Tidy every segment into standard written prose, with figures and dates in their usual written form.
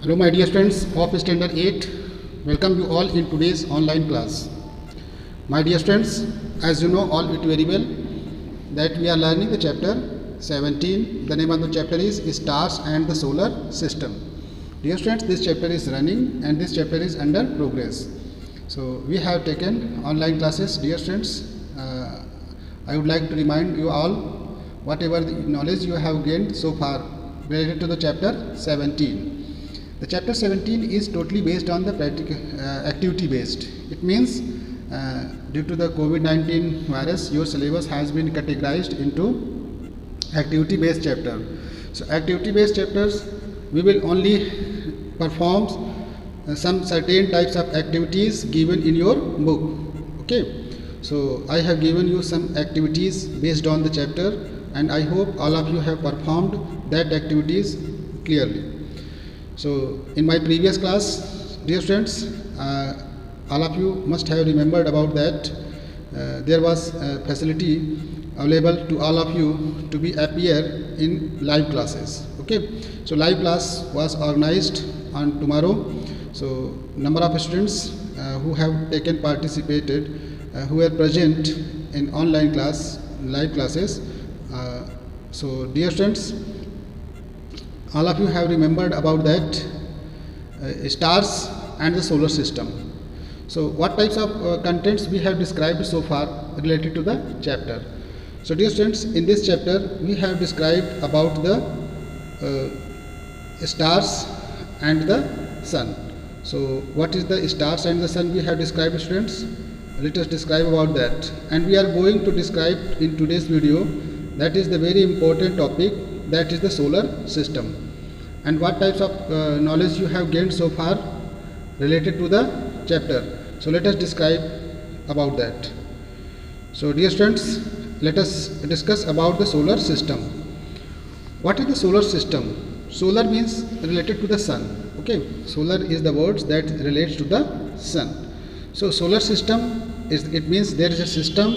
Hello my dear students of standard 8, welcome you all in today's online class. My dear students, as you know all it very well that we are learning the chapter 17. The name of the chapter is Stars and the Solar System. Dear students, this chapter is running and this chapter is under progress. So we have taken online classes. Dear students, I would like to remind you all whatever the knowledge you have gained so far related to the chapter 17. The chapter 17 is totally based on the activity based. It means due to the COVID-19 virus, your syllabus has been categorized into activity based chapter. So activity based chapters, we will only perform some certain types of activities given in your book. Okay, so I have given you some activities based on the chapter and I hope all of you have performed that activities clearly. So in my previous class, dear students, all of you must have remembered about that there was a facility available to all of you to be appear in live classes. Okay, so live class was organized on tomorrow. So number of students who have participated, who were present in online class, live classes. So dear students, all of you have remembered about that stars and the solar system. So what types of contents we have described so far related to the chapter. So dear students, in this chapter we have described about the stars and the sun. So what is the stars and the sun we have described, students? Let us describe about that, and we are going to describe in today's video, that is the very important topic, that is the solar system, and what types of knowledge you have gained so far related to the chapter. So let us describe about that. So dear students, let us discuss about the solar system. What is the solar system? Solar means related to the sun. Okay, solar is the words that relates to the sun. So solar system is, it means there is a system.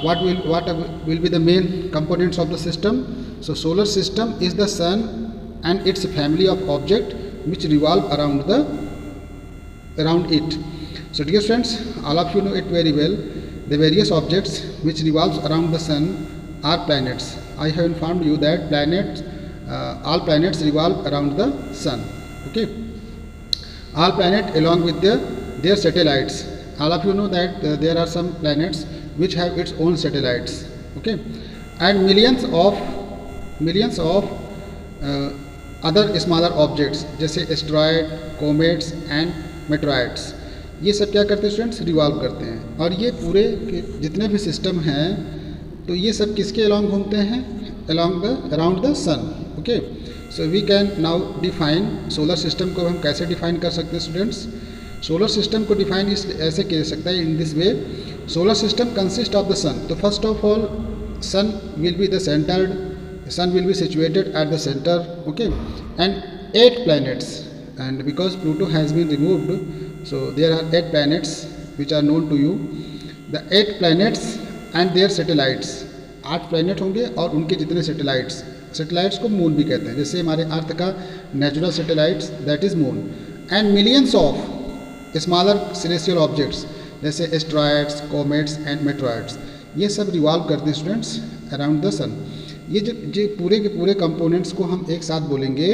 What will be the main components of the system? So solar system is the sun and its family of objects which revolve around it. So dear friends, all of you know it very well. The various objects which revolves around the sun are planets. I have informed you that all planets revolve around the sun. Okay, all planets along with their satellites. All of you know that there are some planets which have its own satellites. Okay, and millions of other smaller objects जैसे asteroid, कोमेट्स and meteoroids, ये सब क्या करते हैं students? Revolve करते हैं. और ये पूरे के जितने भी सिस्टम हैं तो ये सब किसके अलॉन्ग घूमते हैं? Around the sun. Okay, so we can now define solar system को. हम कैसे डिफाइन कर सकते हैं स्टूडेंट्स? सोलर सिस्टम को डिफाइन ऐसे किया सकता है in this way. Solar system consist of the sun. तो first of all sun will be the centered. Sun will be situated at the center. Okay, and 8 planets, and because Pluto has been removed, so there are 8 planets which are known to you. The 8 planets and their satellites. 8 planet होंगे और उनके जितने satellites को moon भी कहते हैं. जैसे हमारे अर्थ का natural satellites, that is moon. And millions of smaller celestial objects जैसे एस्ट्रॉयड्स, कोमेट्स एंड मेट्रॉइड्स, ये सब रिवॉल्व करते हैं स्टूडेंट्स अराउंड द सन. ये जो पूरे के पूरे कंपोनेंट्स को हम एक साथ बोलेंगे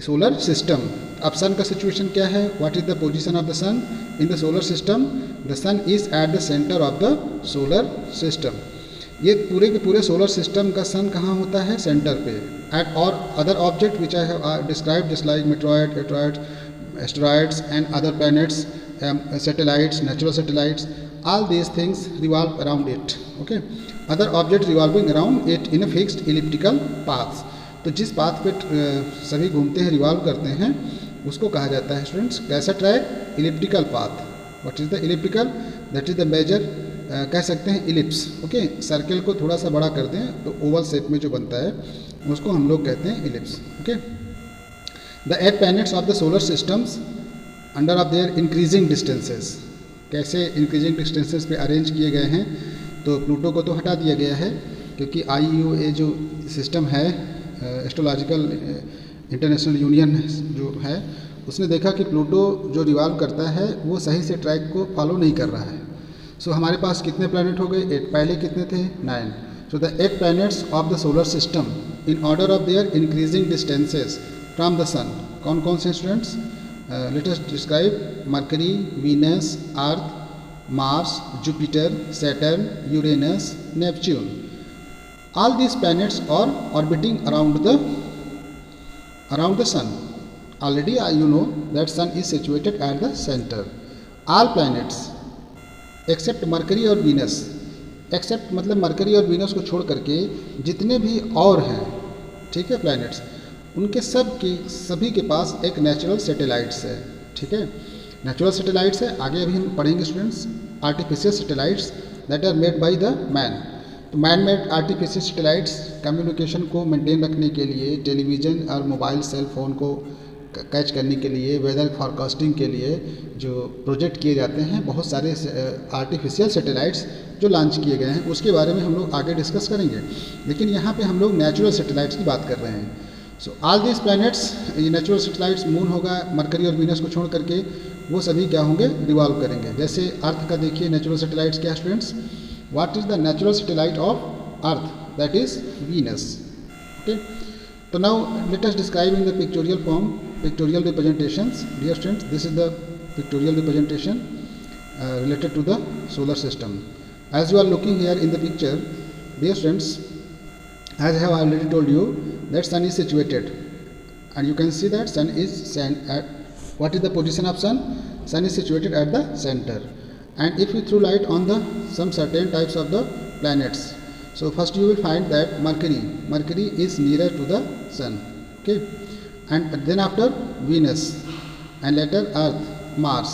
सोलर सिस्टम. अब सन का सिचुएशन क्या है? What is the position of the sun in the solar system? The sun is at the centre of the solar system. ये पूरे के पूरे सोलर सिस्टम का सन कहाँ होता है? सेंटर पे. एट और other object which I have described just like meteoroid, asteroids and other planets, satellites, natural satellites, all these things revolve around it. Okay, other objects revolving around it in a fixed elliptical path. तो जिस path पे सभी घूमते हैं, revolve करते हैं, उसको कहा जाता है स्टूडेंट्स कैसा track? Elliptical path. What is the elliptical? That is the major, कह सकते हैं इलिप्स. ओके, सर्कल को थोड़ा सा बड़ा कर दें तो ओवल शेप में जो बनता है उसको हम लोग कहते हैं ellipse. Okay, the 8 planets of the solar systems under of their increasing distances. कैसे इंक्रीजिंग डिस्टेंसेस पे अरेंज किए गए हैं? तो प्लूटो को तो हटा दिया गया है क्योंकि IUA जो सिस्टम है एस्ट्रोलॉजिकल इंटरनेशनल यूनियन जो है उसने देखा कि प्लूटो जो रिवॉल्व करता है वो सही से ट्रैक को फॉलो नहीं कर रहा है। सो हमारे पास कितने प्लैनेट हो गए? 8। पहले कितने थे? 9। So the 8 planets of the solar system in order of their increasing distances from the sun. कौन कौन से students? Let us describe Mercury, Venus, Earth, Mars, Jupiter, Saturn, Uranus, Neptune. All these planets are orbiting around the sun. Already you know that sun is situated at the center. All planets except Mercury और Venus, except मतलब mercury और Venus को छोड़ करके जितने भी और हैं, ठीक है, प्लैनेट्स, उनके सभी के पास एक नेचुरल सैटेलाइट्स है। ठीक है, नेचुरल सैटेलाइट्स है, आगे अभी हम पढ़ेंगे students. Artificial satellites that are made by the man. तो man made artificial satellites communication को मेंटेन रखने के लिए, टेलीविज़न और मोबाइल सेल फ़ोन को कैच करने के लिए, वेदर फॉरकास्टिंग के लिए जो प्रोजेक्ट किए जाते हैं, बहुत सारे आर्टिफिशियल सैटेलाइट्स जो लॉन्च किए गए हैं, उसके बारे में हम लोग आगे डिस्कस करेंगे। लेकिन यहाँ पे हम लोग नेचुरल सैटेलाइट्स की बात कर रहे हैं। सो ऑल दिस प्लैनेट्स, ये नेचुरल सैटेलाइट्स, मून होगा, मरकरी और वीनस को छोड़ करके, वो सभी क्या होंगे? रिवॉल्व करेंगे। जैसे अर्थ का देखिए नेचुरल सैटेलाइट्स क्या students? What is the natural satellite of Earth? That is Venus. Okay. So now let us describe in the pictorial form, pictorial representations. Dear students, this is the pictorial representation related to the solar system. As you are looking here in the picture, dear students, as I have already told you that sun is situated, and you can see that sun is at what is the position of sun? Sun is situated at the center. And if you throw light on the some certain types of the planets, so first you will find that Mercury is nearer to the sun, okay, and then after Venus, and later Earth, Mars,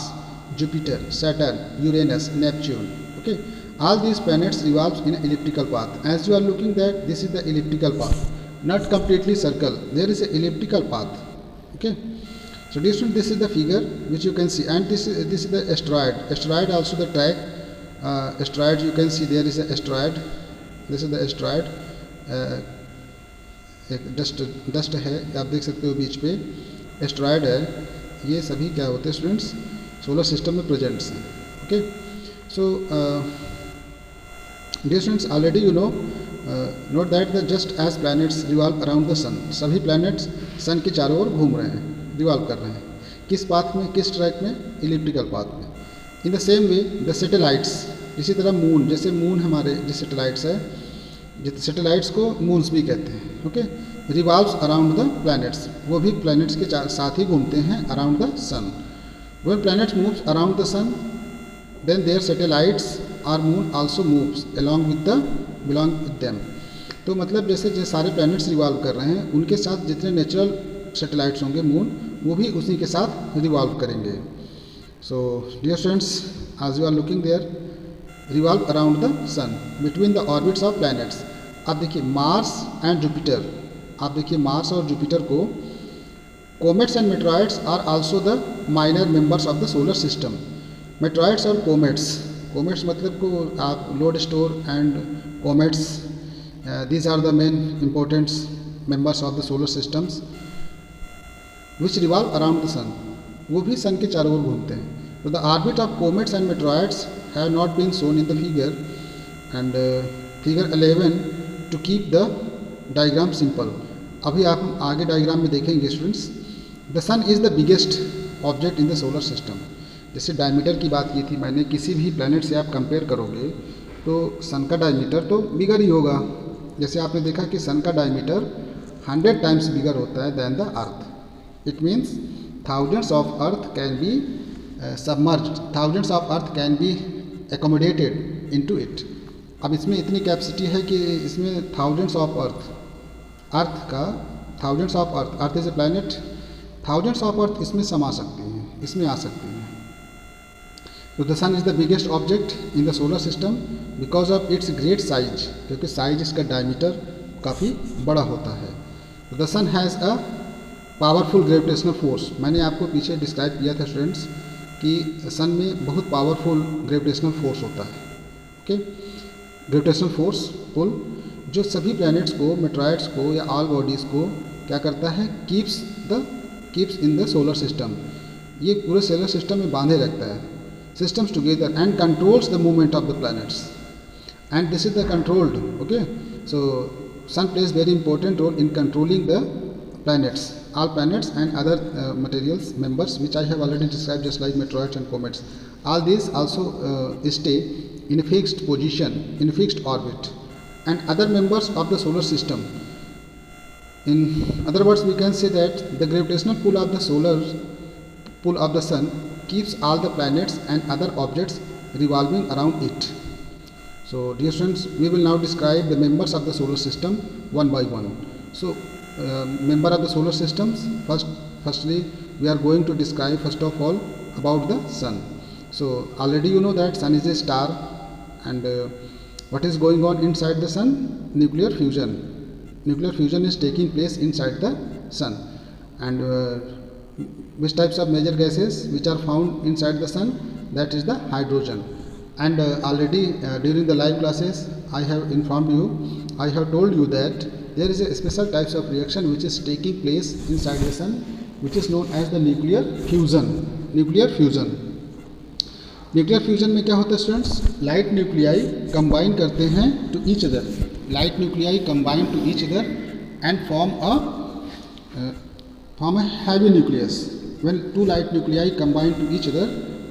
Jupiter, Saturn, Uranus, Neptune, okay. All these planets revolve in an elliptical path. As you are looking that this is the elliptical path, not completely circle, there is a elliptical path, okay. So this is the figure which you can see, and this is the asteroid. Asteroid also the track. Asteroid you can see there is a asteroid. This is the asteroid. एक dust है, आप देख सकते हो बीच पे asteroid है। ये सभी क्या होते हैं स्टूडेंट्स? सोलर सिस्टम में प्रेजेंट्स हैं। Okay, so dear students, already you know note that the just as planets revolve around the sun. सभी प्लैनेट्स सन के चारों ओर घूम रहे हैं, रिवॉल्व कर रहे हैं। किस पाथ में, किस ट्रैक में? इलिप्टिकल पाथ में। In the same way the satellites, इसी तरह मून, जैसे मून हमारे जो सैटेलाइट्स है, सैटेलाइट्स को मून्स भी कहते हैं, okay, revolves around the planets, वो भी प्लैनेट्स के साथ ही घूमते हैं around the sun. When planets moves around the sun, then their satellites are moon also moves belong with them. तो मतलब जैसे सारे प्लैनेट्स रिवॉल्व कर रहे हैं, उनके साथ जितने नेचुरल सैटेलाइट्स होंगे मून, वो भी उसी के साथ रिवॉल्व करेंगे। सो डियर स्टूडेंट्स, आज you are looking there, revolve around the sun between the orbits of planets. आप देखिए मार्स एंड जुपिटर, आप देखिए मार्स और जुपिटर को, comets and meteoroids are also the minor members of the solar system. Meteoroids और comets, comets मतलब को आप load store and comets, these are the main important members of the solar systems which revolve around the sun. वो भी सन के चारों ओर घूमते हैं। तो the orbit of comets and meteoroids have not been shown in the figure, and figure 11 to keep the diagram simple. अभी आप आगे डायग्राम में देखेंगे students. the sun is the biggest object in the solar system. जैसे diameter की बात की थी मैंने, किसी भी प्लैनेट से आप कंपेयर करोगे तो सन का डायमीटर तो बिगर ही होगा। जैसे आपने देखा कि सन का डायमीटर 100 टाइम्स बिगर होता है than the earth. It means thousands of earth can be submerged, thousands of earth can be accommodated into it. अब इसमें इतनी कैपेसिटी है कि इसमें थाउजेंड्स ऑफ अर्थ का, thousands of earth is a planet, thousands of earth इसमें समा सकती हैं, इसमें आ सकती हैं। तो the sun is the biggest object in the solar system because of its great size, क्योंकि साइज इसका डायमीटर काफ़ी बड़ा होता है। तो the sun has a powerful gravitational force. मैंने आपको पीछे डिस्क्राइब किया था स्टूडेंट्स कि सन में बहुत पावरफुल ग्रेविटेशनल फोर्स होता है, ओके। ग्रेविटेशनल फोर्स पुल जो सभी प्लैनेट्स को, मेट्रॉइड्स को या ऑल बॉडीज़ को क्या करता है, keeps in the solar system, ये पूरे सोलर सिस्टम में बांधे रखता है, systems together and controls the movement of the planets, and this is the controlled. Okay, so sun plays very important role in controlling the planets, all planets and other materials members which I have already described, just like meteoroids and comets. All these also stay in a fixed position, in a fixed orbit, and other members of the solar system. In other words, we can say that the gravitational pull of the sun keeps all the planets and other objects revolving around it. So dear friends, we will now describe the members of the solar system one by one. So member of the solar systems, firstly we are going to describe first of all about the sun. So already you know that sun is a star, and what is going on inside the sun? Nuclear fusion is taking place inside the sun. And which types of major gases which are found inside the sun? That is the hydrogen. And already during the live classes I have informed you, I have told you that there is a special types of reaction which is taking place inside the sun, which is known as the nuclear fusion. Nuclear fusion में क्या होता है students? Light nuclei combine करते हैं to each other, and form a heavy nucleus. When two light nuclei combine to each other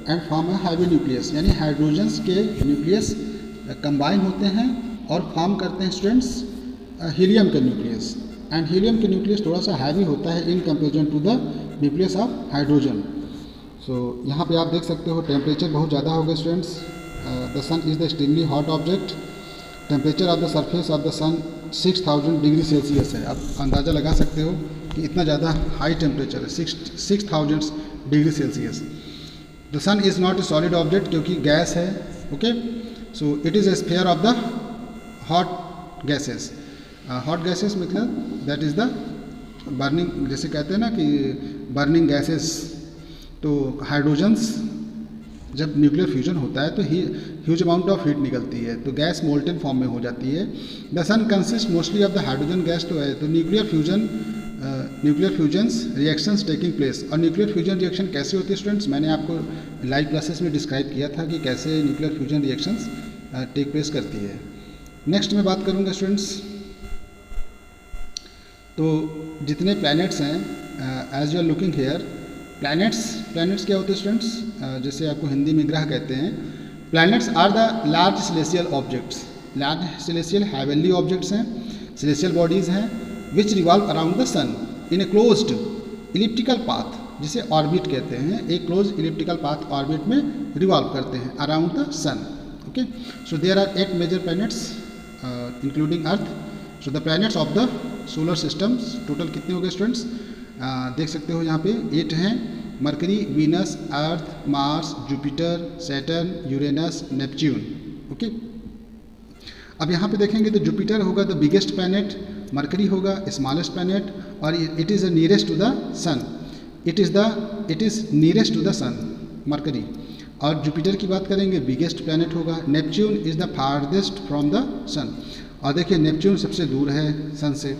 and form a heavy nucleus, यानी hydrogens के nucleus combine होते हैं और फॉर्म करते हैं स्टूडेंट्स हीलियम के न्यूक्लियस, एंड हीलियम के न्यूक्लियस थोड़ा सा हैवी होता है in comparison to the nucleus of hydrogen. So यहाँ पे आप देख सकते हो टेम्परेचर बहुत ज़्यादा हो गया students. The sun is the extremely hot object. Temperature of the surface of the sun 6000 degree Celsius है. आप अंदाज़ा लगा सकते हो कि इतना ज़्यादा हाई टेम्परेचर है, 6000 degree Celsius. The sun is not a solid object क्योंकि गैस है. Okay, so it is a sphere of the hot gases. Hot gases मतलब दैट इज़ द बर्निंग, जैसे कहते हैं ना कि बर्निंग गैसेस. तो हाइड्रोजन्स जब न्यूक्लियर फ्यूजन होता है तो ह्यूज अमाउंट ऑफ हीट निकलती है, तो गैस मोल्टन फॉर्म में हो जाती है. The sun consist mostly of the hydrogen gas. तो nuclear fusions reactions taking place. और न्यूक्लियर फ्यूजन रिएक्शन कैसे होती है स्टूडेंट्स? मैंने आपको लाइव क्लासेस में डिस्क्राइब किया था कि कैसे nuclear fusion reactions take place करती है. नेक्स्ट मैं बात करूँगा स्टूडेंट्स, तो जितने प्लैनेट्स हैं as you are looking here, planets क्या होते हैं स्टूडेंट्स? जैसे आपको हिंदी में ग्रह कहते हैं. Planets are the large celestial objects. Large celestial heavenly objects हैं, सेलेस्टियल बॉडीज़ हैं which revolve around the sun in a closed elliptical path, जिसे ऑर्बिट कहते हैं. एक क्लोज इलिप्टिकल पाथ ऑर्बिट में रिवॉल्व करते हैं around the sun. Okay, so there are 8 major planets including earth. So the planets of the solar systems total कितने हो गए स्टूडेंट्स? देख सकते हो यहाँ पे 8 हैं. Mercury, Venus, Earth, Mars, Jupiter, Saturn, Uranus, Neptune. Okay, अब यहाँ पे देखेंगे तो जुपिटर होगा द बिगेस्ट प्लैनेट, मरकरी होगा स्मॉलेस्ट प्लैनेट, और it is nearest to the sun. It is nearest to the sun, Mercury. और जुपिटर की बात करेंगे बिगेस्ट प्लैनेट होगा. Neptune is the farthest from the sun. और देखिए नेपच्यून सबसे दूर है सन से.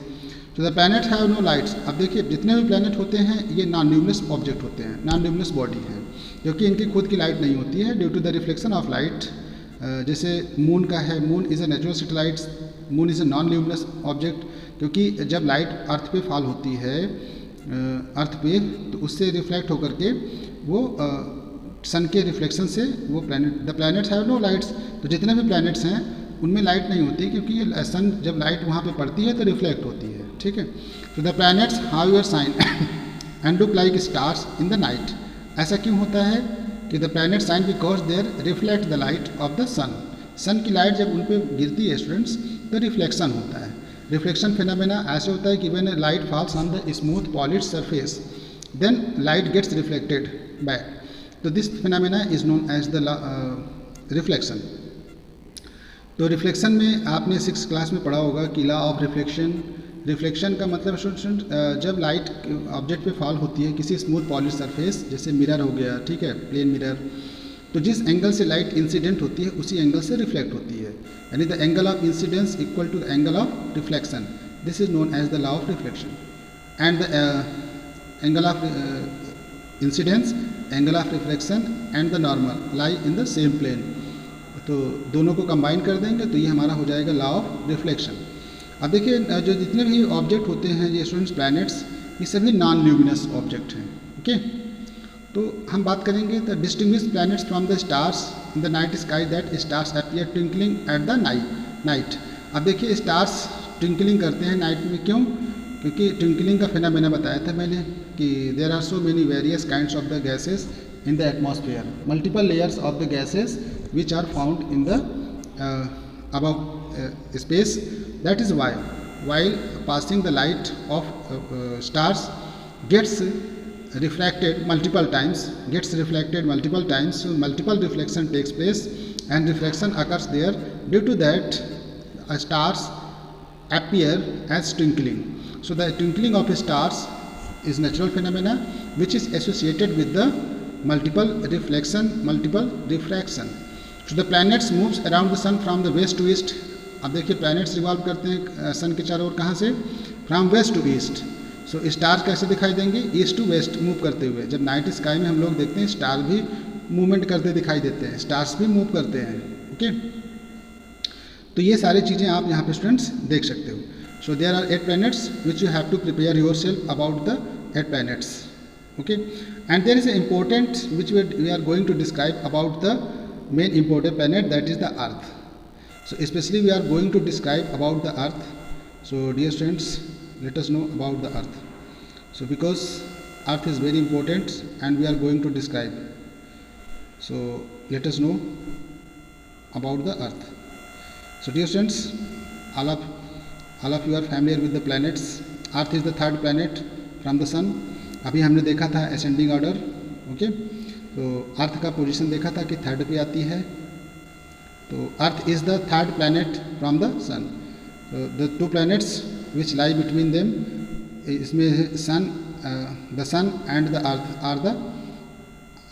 तो the planet have no lights. अब देखिए जितने भी प्लैनेट होते हैं ये नॉन ल्यूमिनस ऑब्जेक्ट होते हैं, नॉन ल्यूमिनस बॉडी है, क्योंकि इनकी खुद की लाइट नहीं होती है due to the reflection of light. जैसे मून का है, moon is a natural satellite, moon is a non luminous object, क्योंकि जब लाइट अर्थ पे फॉल होती है अर्थ पे, तो उससे रिफ्लेक्ट होकर के वो सन के रिफ्लेक्शन से वो the planets have no lights. तो जितने भी प्लैनेट्स हैं उनमें लाइट नहीं होती, क्योंकि सन जब लाइट वहाँ पे पड़ती है तो रिफ्लेक्ट होती है. ठीक है, तो the planets how your shine and look like stars in the night. ऐसा क्यों होता है कि the planet shine because there reflect the light of the sun. Sun की लाइट जब उन पर गिरती है स्टूडेंट्स तो रिफ्लेक्शन होता है. रिफ्लेक्शन फिनोमेना ऐसे होता है कि when light falls on the smooth polished surface then light gets reflected back. तो this phenomena is known as the reflection. तो रिफ्लेक्शन में आपने 6th क्लास में पढ़ा होगा कि लॉ ऑफ रिफ्लेक्शन. रिफ्लेक्शन का मतलब जब लाइट ऑब्जेक्ट पे फॉल होती है किसी स्मूथ पॉलिश सरफेस, जैसे मिरर हो गया, ठीक है, प्लेन मिरर, तो जिस एंगल से लाइट इंसिडेंट होती है उसी एंगल से रिफ्लेक्ट होती है, यानी the angle of incidence equal to the angle of reflection. This is known as the law of reflection. and the angle of incidence, angle of reflection and the normal lie in the same plane. तो दोनों को combine कर देंगे तो ये हमारा हो जाएगा लॉ ऑफ रिफ्लेक्शन. अब देखिए जो जितने भी ऑब्जेक्ट होते हैं ये स्टूडेंट्स प्लैनेट्स, ये सभी नॉन ल्यूमिनस ऑब्जेक्ट हैं. ओके, तो हम बात करेंगे the distinguish planets from the stars in the night sky that stars appear twinkling at the night. अब देखिए स्टार्स ट्विंकलिंग करते हैं नाइट में, क्यों? क्योंकि ट्विंकलिंग का फिनोमेना बताया था मैंने कि there are so many various kinds of the gases in the atmosphere, multiple layers of the gases which are found in the above space. That is why while passing the light of stars gets reflected multiple times, so multiple reflection takes place and reflection occurs there. Due to that stars appear as twinkling. So the twinkling of stars is natural phenomena which is associated with the multiple refraction. So the planets moves around the sun from the west to east. अब देखिए planets revolve करते हैं सन के चारों ओर, कहाँ से? From west to east. So star कैसे दिखाई देंगे? ईस्ट टू वेस्ट मूव करते हुए. जब नाइट स्काई में हम लोग देखते हैं स्टार भी मूवमेंट करते दिखाई देते हैं, स्टार्स भी मूव करते हैं. ओके, तो ये सारी चीज़ें आप यहाँ पे स्टूडेंट्स देख सकते हो. So there are 8 planets which you have to prepare yourself about the 8 planets. Okay, and there is an important which we are going to describe about the main important planet, that is the earth. So especially we are going to describe about the earth. So dear students, let us know about the earth. So because earth is very important and we are going to describe, so let us know about the earth. So dear students, all of you are familiar with the planets. Earth is the third planet from the sun. अभी हमने देखा था ascending order. Okay, तो अर्थ का position देखा था कि third पे आती है. तो Earth is the third planet from the sun. The 2 planets which lie between them, इसमें sun, the sun and the Earth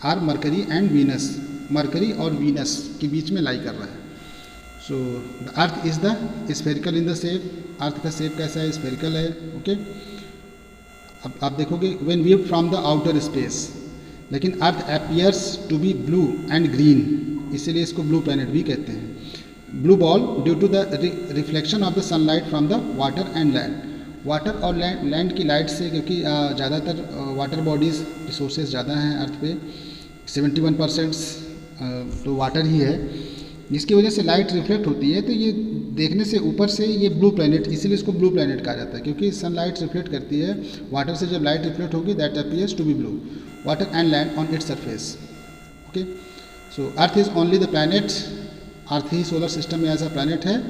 are Mercury and Venus. Mercury और वीनस के बीच में लाई कर रहा है. So the Earth is the spherical in the shape. Earth का shape कैसा है? स्फेरिकल है. ओके, अब आप देखोगे when view from the outer space, लेकिन Earth appears to be blue and green, इसीलिए इसको ब्लू प्लैनेट भी कहते हैं. Blue ball due to the reflection of the sunlight from the water and land. Water और लैंड की light से, क्योंकि ज़्यादातर वाटर बॉडीज़ रिसोर्सेज ज़्यादा हैं अर्थ पे, 71% तो वाटर ही है, जिसकी वजह से लाइट रिफ्लेक्ट होती है. तो ये देखने से ऊपर से ये ब्लू प्लैनेट, इसीलिए इसको ब्लू प्लैनेट कहा जाता है, क्योंकि सनलाइट रिफ्लेक्ट करती है वाटर से. जब लाइट रिफ्लेक्ट होगी that appears to be blue. Water and land on its surface. Okay, so earth is only the planet. अर्थ ही सोलर सिस्टम में ऐसा प्लैनेट है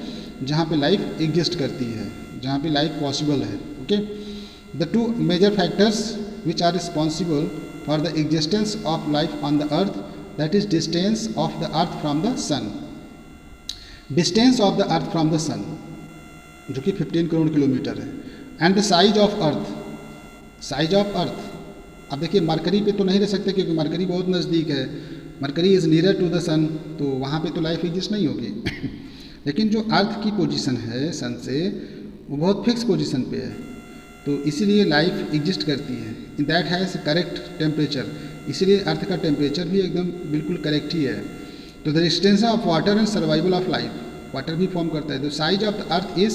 जहाँ पे लाइफ एग्जिस्ट करती है, जहाँ पे लाइफ पॉसिबल है. Okay, the 2 major factors which are responsible for the existence of life on the Earth, that is distance of the Earth from the sun. Distance of the Earth from the sun जो कि 15 crore kilometre है. And the size of Earth. Size of Earth, अब देखिए mercury पे तो नहीं रह सकते क्योंकि मरकरी बहुत नज़दीक है. Mercury is near to the sun, तो वहाँ पे तो लाइफ एग्जिस्ट नहीं होगी. लेकिन जो अर्थ की पोजीशन है सन से, वो बहुत फिक्स पोजीशन पे है, तो इसीलिए लाइफ एग्जिस्ट करती है. In that has correct temperature, इसीलिए अर्थ का टेम्परेचर भी एकदम बिल्कुल करेक्ट ही है. तो the distance of water and survival of life, water भी फॉर्म करता है. The size of the earth is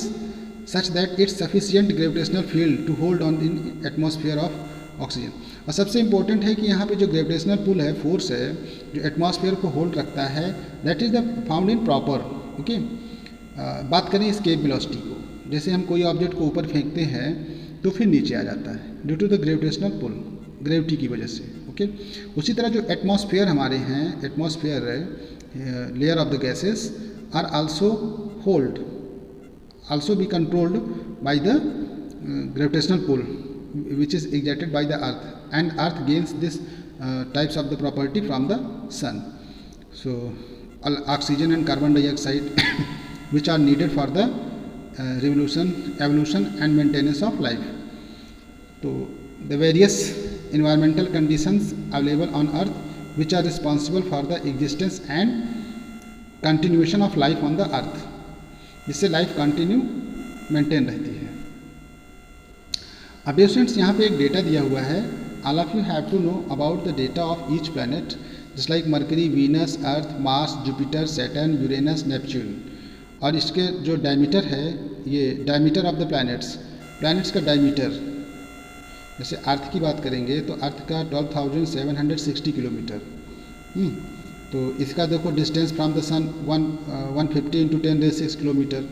such that it's sufficient gravitational field to hold on in atmosphere of oxygen. और सबसे इंपॉर्टेंट है कि यहाँ पे जो ग्रेविटेशनल पुल है, फोर्स है, जो एटमॉस्फेयर को होल्ड रखता है, that is the found in proper. Okay, बात करें एस्केप वेलोसिटी को, जैसे हम कोई ऑब्जेक्ट को ऊपर फेंकते हैं तो फिर नीचे आ जाता है due to the gravitational pull, gravity की वजह से. ओके, उसी तरह जो एटमॉस्फेयर हमारे हैं, atmosphere layer of the gases are also be controlled by the gravitational pull which is exerted by the earth, and earth gains this types of the property from the sun. So oxygen and carbon dioxide which are needed for the evolution and maintenance of life. So the various environmental conditions available on earth which are responsible for the existence and continuation of life on the earth, जिससे life continue maintain रहती है. अब students यहाँ पे एक data दिया हुआ है, all of you have to know about the data of each planet just like Mercury, Venus, Earth, Mars, Jupiter, Saturn, Uranus, Neptune. और इसके जो डायमीटर है, ये डायमीटर ऑफ द प्लैनेट्स का डायमीटर, जैसे अर्थ की बात करेंगे तो अर्थ का 12,760 किलोमीटर। तो इसका देखो distance from the sun 150 into 10⁶ kilometre,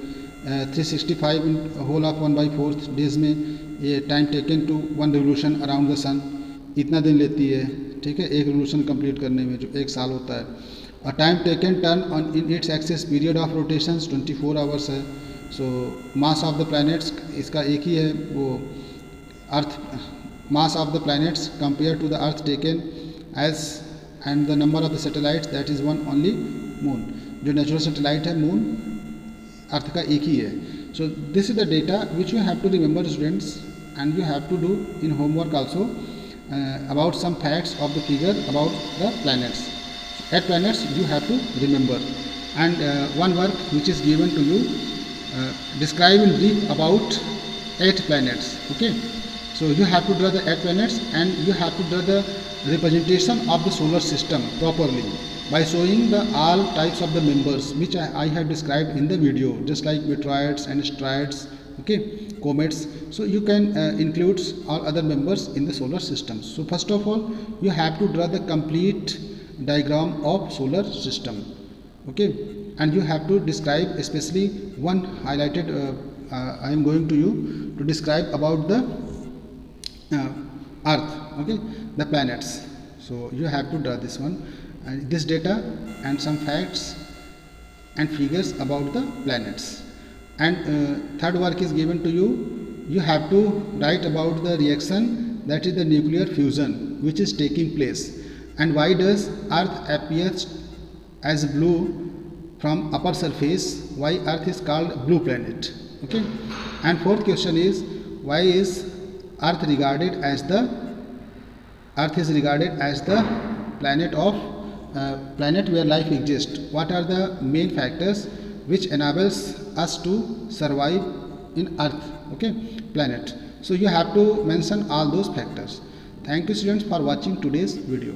365 in whole of 1/4 days में ये time taken to 1 revolution around the sun, इतना दिन लेती है, ठीक है, एक रिवोल्यूशन कंप्लीट करने में, जो 1 साल होता है। और time taken turn on in its axis period of rotation 24 hours है। So mass of the planets इसका एक ही है, वो Earth mass of the planets compare to the Earth taken as and the number of the satellites that is one only moon. जो natural satellite है moon, Earth का एक ही है। So this is the data which you have to remember students, and you have to do in homework also about some facts of the figure about the planets. 8 planets you have to remember, and one work which is given to you, describe in brief about 8 planets. Okay, so you have to draw the 8 planets and you have to draw the representation of the solar system properly by showing the all types of the members which I have described in the video, just like meteoroids and asteroids, okay, comets. So you can include all other members in the solar system. So first of all you have to draw the complete diagram of solar system, okay, and you have to describe especially one highlighted I am going to you to describe about the earth, okay, the planets. So you have to draw this one and this data and some facts and figures about the planets. And third work is given to you, you have to write about the reaction, that is the nuclear fusion which is taking place, and why does earth appears as blue from upper surface, why earth is called blue planet, okay. And fourth question is, why is earth is regarded as the planet where life exists, what are the main factors which enables us to survive in earth, okay, planet. So you have to mention all those factors. Thank you students for watching today's video.